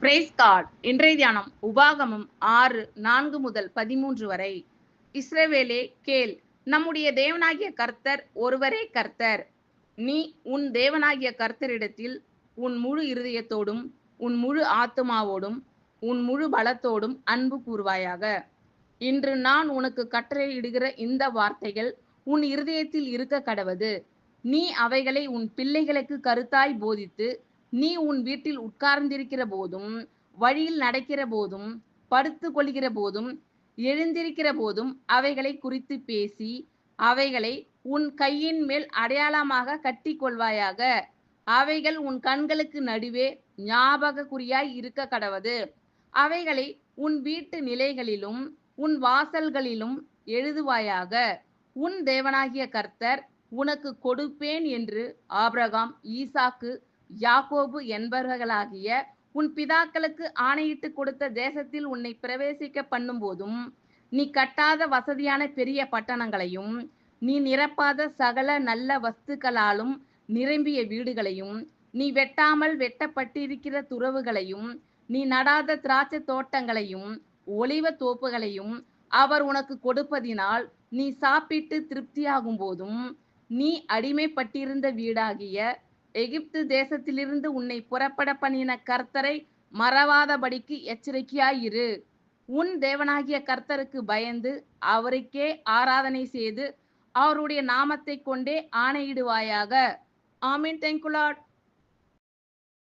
Price God. இன்றைய தியானம் உபாகமம் 6:4 முதல் 13 வரை. இஸ்ரவேலே கேள், நம்முடைய தேவனாகிய கர்த்தர் ஒருவரே கர்த்தர். நீ உன் தேவனாகிய கர்த்தரிடத்தில் உன் முழு இருதயத்தோடும் உன் முழு ஆத்துமாவோடும் உன் முழு பலத்தோடும் அன்பு கூறுவாயாக. இன்று நான் உனக்கு கட்டளையிடுகிற இந்த வார்த்தைகள் உன் இருதயத்தில் இருக்க கடவது. நீ அவைகளை உன் பிள்ளைகளுக்கு கருத்தாய் போதித்து, நீ உன் வீட்டில் உட்கார்ந்திருக்கிற போதும், வழியில் நடக்கிற போதும், படுத்து கொள்கிற போதும், எழுந்திருக்கிற போதும் அவைகளை குறித்து பேசி, அவைகளை உன் கையின் மேல் அடையாளமாக கட்டி கொள்வாயாக. அவைகள் உன் கண்களுக்கு நடுவே ஞாபக குறியாய் இருக்க கடவது. அவைகளை உன் வீட்டு நிலைகளிலும் உன் வாசல்களிலும் எழுதுவாயாக. உன் தேவனாகிய கர்த்தர் உனக்கு கொடுப்பேன் என்று ஆபிரகாம், ஈசாக்கு, யாக்கோபு என்பவர்களாகிய உன் பிதாக்களுக்கு ஆணையிட்டு கொடுத்த தேசத்தில் உன்னை பிரவேசிக்க பண்ணும் போதும், நீ கட்டாத வசதியான பெரிய பட்டணங்களையும், நீ நிரப்பாத சகல நல்ல வஸ்துக்களாலும் நிரம்பிய வீடுகளையும், நீ வெட்டாமல் வெட்டப்பட்டிருக்கிற துறவுகளையும், நீ நடாத திராட்சை தோட்டங்களையும் ஒலிவ தோப்புகளையும் அவர் உனக்கு கொடுப்பதினால் நீ சாப்பிட்டு திருப்தியாகும் போதும், நீ அடிமைப்பட்டிருந்த வீடாகிய எகிப்து தேசத்திலிருந்து உன்னை புறப்பட பண்ணின கர்த்தரை மறவாதபடிக்கு எச்சரிக்கையாயிரு. உன் தேவனாகிய கர்த்தருக்கு பயந்து அவருக்கே ஆராதனை செய்து அவருடைய நாமத்தை கொண்டே ஆணையிடுவாயாக. ஆமீன். Thank you Lord.